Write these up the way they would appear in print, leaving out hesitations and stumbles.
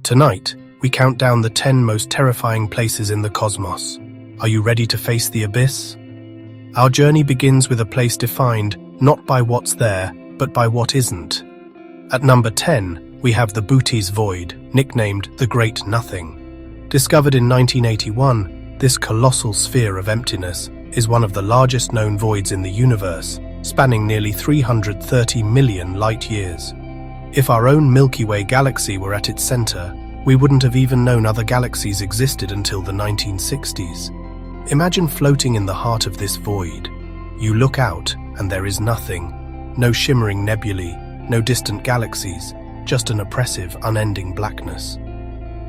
Tonight, we count down the 10 most terrifying places in the cosmos. Are you ready to face the abyss? Our journey begins with a place defined not by what's there, but by what isn't. At number 10, we have the Boötes Void, nicknamed the Great Nothing. Discovered in 1981, this colossal sphere of emptiness is one of the largest known voids in the universe, spanning nearly 330 million light-years. If our own Milky Way galaxy were at its center, we wouldn't have even known other galaxies existed until the 1960s. Imagine floating in the heart of this void. You look out, and there is nothing. No shimmering nebulae, no distant galaxies, just an oppressive, unending blackness.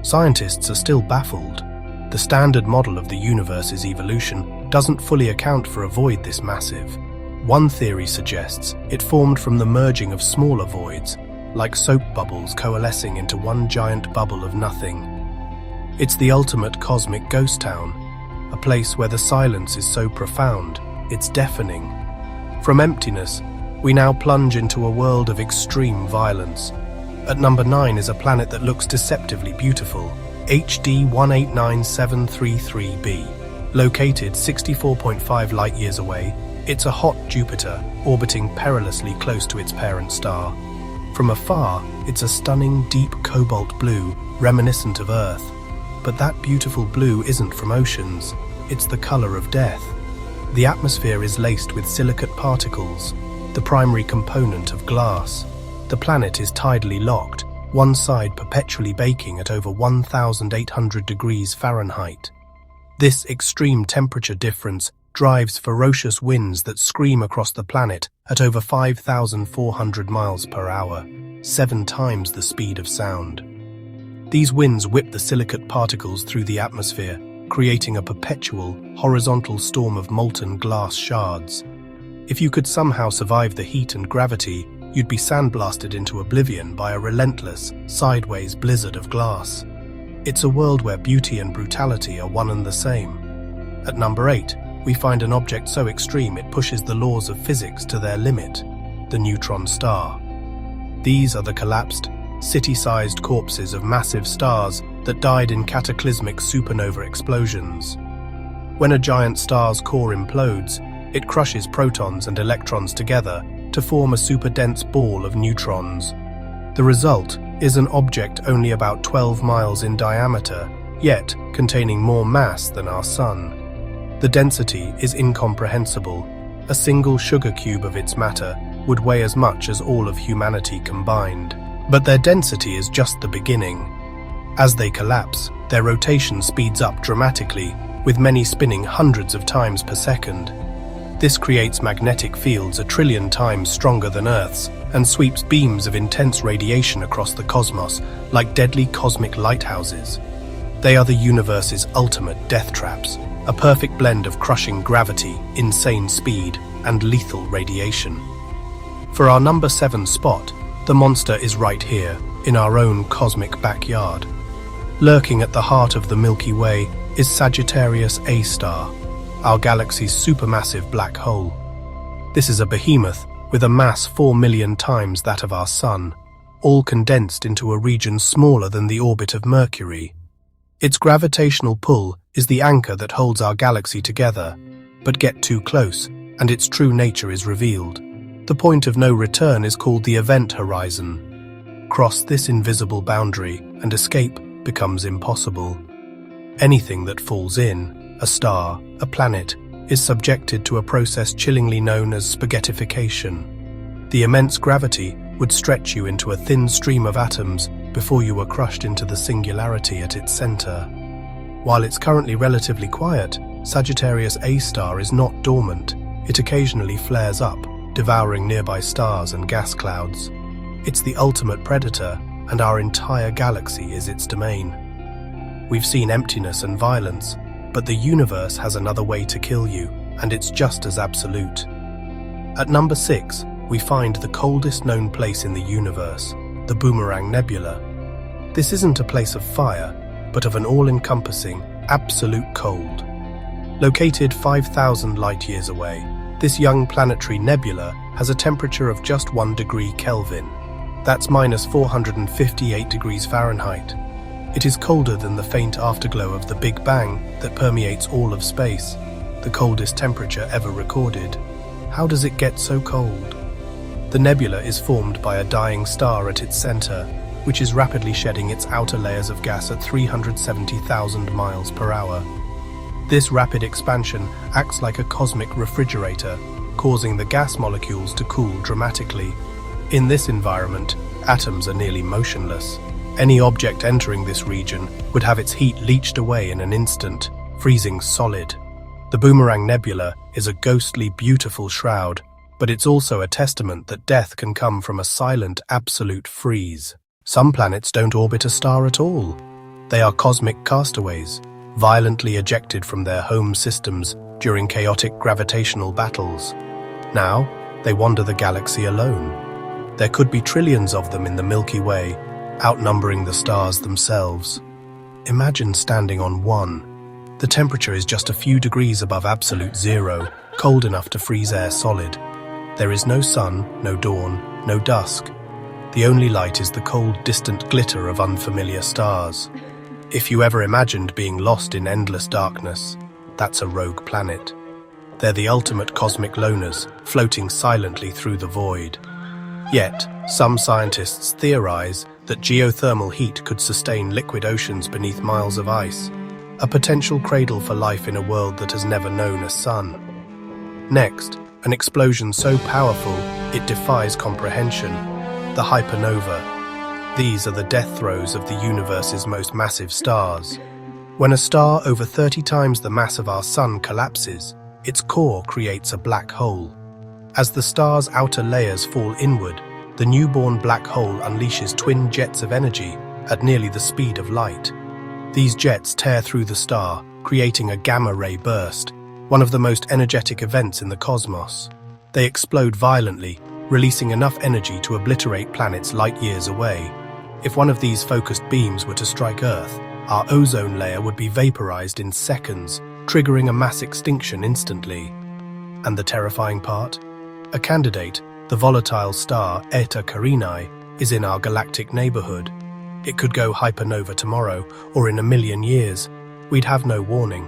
Scientists are still baffled. The standard model of the universe's evolution doesn't fully account for a void this massive. One theory suggests it formed from the merging of smaller voids, like soap bubbles coalescing into one giant bubble of nothing. It's the ultimate cosmic ghost town, a place where the silence is so profound, it's deafening. From emptiness, we now plunge into a world of extreme violence. At number 9 is a planet that looks deceptively beautiful, HD 189733b. Located 64.5 light-years away, it's a hot Jupiter, orbiting perilously close to its parent star. From afar, it's a stunning, deep cobalt blue, reminiscent of Earth. But that beautiful blue isn't from oceans, it's the color of death. The atmosphere is laced with silicate particles, the primary component of glass. The planet is tidally locked, one side perpetually baking at over 1,800 degrees Fahrenheit. This extreme temperature difference drives ferocious winds that scream across the planet at over 5,400 miles per hour, 7 times the speed of sound. These winds whip the silicate particles through the atmosphere, creating a perpetual, horizontal storm of molten glass shards. If you could somehow survive the heat and gravity, you'd be sandblasted into oblivion by a relentless, sideways blizzard of glass. It's a world where beauty and brutality are one and the same. At number 8, we find an object so extreme it pushes the laws of physics to their limit, the neutron star. These are the collapsed, city-sized corpses of massive stars that died in cataclysmic supernova explosions. When a giant star's core implodes, it crushes protons and electrons together to form a super-dense ball of neutrons. The result is an object only about 12 miles in diameter, yet containing more mass than our Sun. The density is incomprehensible. A single sugar cube of its matter would weigh as much as all of humanity combined. But their density is just the beginning. As they collapse, their rotation speeds up dramatically, with many spinning hundreds of times per second. This creates magnetic fields a trillion times stronger than Earth's and sweeps beams of intense radiation across the cosmos like deadly cosmic lighthouses. They are the universe's ultimate death traps, a perfect blend of crushing gravity, insane speed, and lethal radiation. For our number 7 spot, the monster is right here, in our own cosmic backyard. Lurking at the heart of the Milky Way is Sagittarius A star, our galaxy's supermassive black hole. This is a behemoth with a mass 4 million times that of our Sun, all condensed into a region smaller than the orbit of Mercury. Its gravitational pull is the anchor that holds our galaxy together, but get too close, and its true nature is revealed. The point of no return is called the event horizon. Cross this invisible boundary, and escape becomes impossible. Anything that falls in, a star, a planet, is subjected to a process chillingly known as spaghettification. The immense gravity would stretch you into a thin stream of atoms before you were crushed into the singularity at its center. While it's currently relatively quiet, Sagittarius A star is not dormant. It occasionally flares up, devouring nearby stars and gas clouds. It's the ultimate predator, and our entire galaxy is its domain. We've seen emptiness and violence, but the universe has another way to kill you, and it's just as absolute. At number 6, we find the coldest known place in the universe, the Boomerang Nebula. This isn't a place of fire, but of an all-encompassing, absolute cold. Located 5,000 light-years away, this young planetary nebula has a temperature of just 1 degree Kelvin. That's minus 458 degrees Fahrenheit. It is colder than the faint afterglow of the Big Bang that permeates all of space, the coldest temperature ever recorded. How does it get so cold? The nebula is formed by a dying star at its center, which is rapidly shedding its outer layers of gas at 370,000 miles per hour. This rapid expansion acts like a cosmic refrigerator, causing the gas molecules to cool dramatically. In this environment, atoms are nearly motionless. Any object entering this region would have its heat leached away in an instant, freezing solid. The Boomerang Nebula is a ghostly, beautiful shroud, but it's also a testament that death can come from a silent, absolute freeze. Some planets don't orbit a star at all. They are cosmic castaways, violently ejected from their home systems during chaotic gravitational battles. Now, they wander the galaxy alone. There could be trillions of them in the Milky Way, outnumbering the stars themselves. Imagine standing on one. The temperature is just a few degrees above absolute zero, cold enough to freeze air solid. There is no sun, no dawn, no dusk. The only light is the cold, distant glitter of unfamiliar stars. If you ever imagined being lost in endless darkness, that's a rogue planet. They're the ultimate cosmic loners, floating silently through the void. Yet, some scientists theorize that geothermal heat could sustain liquid oceans beneath miles of ice, a potential cradle for life in a world that has never known a sun. Next, an explosion so powerful it defies comprehension, the hypernova. These are the death throes of the universe's most massive stars. When a star over 30 times the mass of our sun collapses, its core creates a black hole. As the star's outer layers fall inward, the newborn black hole unleashes twin jets of energy at nearly the speed of light. These jets tear through the star, creating a gamma-ray burst, one of the most energetic events in the cosmos. They explode violently, releasing enough energy to obliterate planets light years away. If one of these focused beams were to strike Earth, our ozone layer would be vaporized in seconds, triggering a mass extinction instantly. And the terrifying part? A candidate, the volatile star Eta Carinae, is in our galactic neighborhood. It could go hypernova tomorrow, or in a million years. We'd have no warning.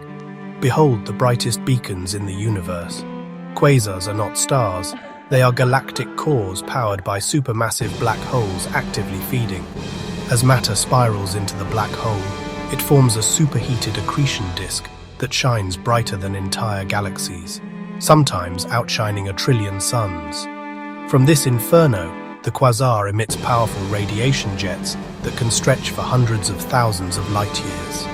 Behold the brightest beacons in the universe. Quasars are not stars. They are galactic cores powered by supermassive black holes actively feeding. As matter spirals into the black hole, it forms a superheated accretion disk that shines brighter than entire galaxies, sometimes outshining a trillion suns. From this inferno, the quasar emits powerful radiation jets that can stretch for hundreds of thousands of light years.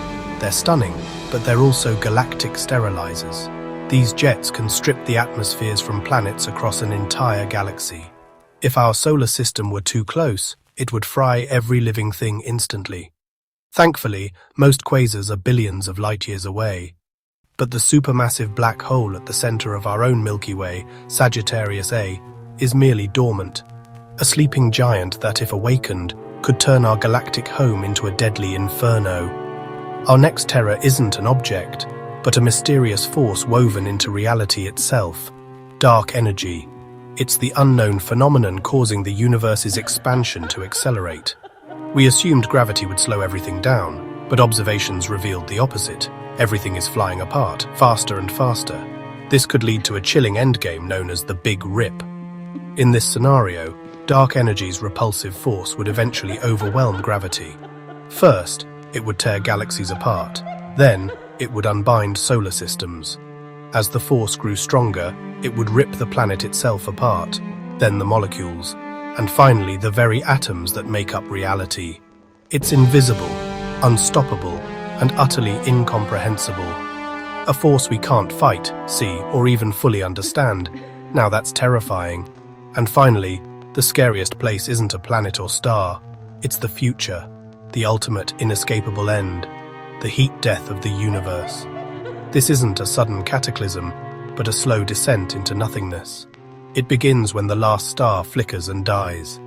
They're stunning, but they're also galactic sterilizers. These jets can strip the atmospheres from planets across an entire galaxy. If our solar system were too close, it would fry every living thing instantly. Thankfully, most quasars are billions of light years away. But the supermassive black hole at the center of our own Milky Way, Sagittarius A, is merely dormant. A sleeping giant that, if awakened, could turn our galactic home into a deadly inferno. Our next terror isn't an object, but a mysterious force woven into reality itself. Dark energy. It's the unknown phenomenon causing the universe's expansion to accelerate. We assumed gravity would slow everything down, but observations revealed the opposite. Everything is flying apart, faster and faster. This could lead to a chilling endgame known as the Big Rip. In this scenario, dark energy's repulsive force would eventually overwhelm gravity. First, it would tear galaxies apart. Then, it would unbind solar systems. As the force grew stronger, it would rip the planet itself apart, then the molecules, and finally the very atoms that make up reality. It's invisible, unstoppable, and utterly incomprehensible. A force we can't fight, see, or even fully understand. Now that's terrifying. And finally, the scariest place isn't a planet or star. It's the future, the ultimate inescapable end, the heat death of the universe. This isn't a sudden cataclysm, but a slow descent into nothingness. It begins when the last star flickers and dies.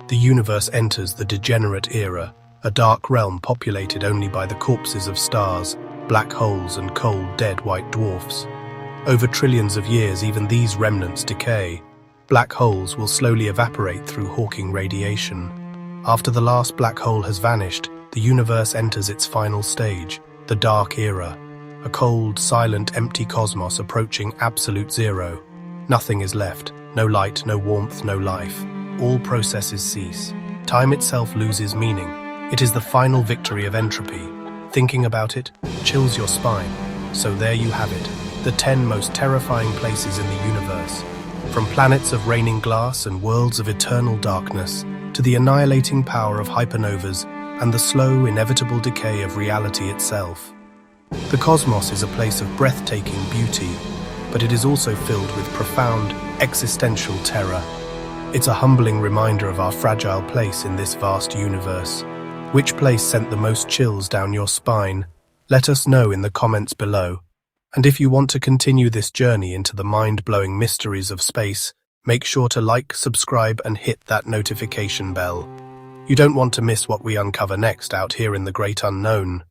The universe enters the degenerate era, a dark realm populated only by the corpses of stars, black holes and cold, dead white dwarfs. Over trillions of years, even these remnants decay. Black holes will slowly evaporate through Hawking radiation. After the last black hole has vanished, the universe enters its final stage, the dark era. A cold, silent, empty cosmos approaching absolute zero. Nothing is left. No light, no warmth, no life. All processes cease. Time itself loses meaning. It is the final victory of entropy. Thinking about it chills your spine. So there you have it, the 10 most terrifying places in the universe. From planets of raining glass and worlds of eternal darkness, to the annihilating power of hypernovas and the slow, inevitable decay of reality itself. The cosmos is a place of breathtaking beauty, but it is also filled with profound, existential terror. It's a humbling reminder of our fragile place in this vast universe. Which place sent the most chills down your spine? Let us know in the comments below. And if you want to continue this journey into the mind-blowing mysteries of space, make sure to like, subscribe, and hit that notification bell. You don't want to miss what we uncover next out here in the great unknown.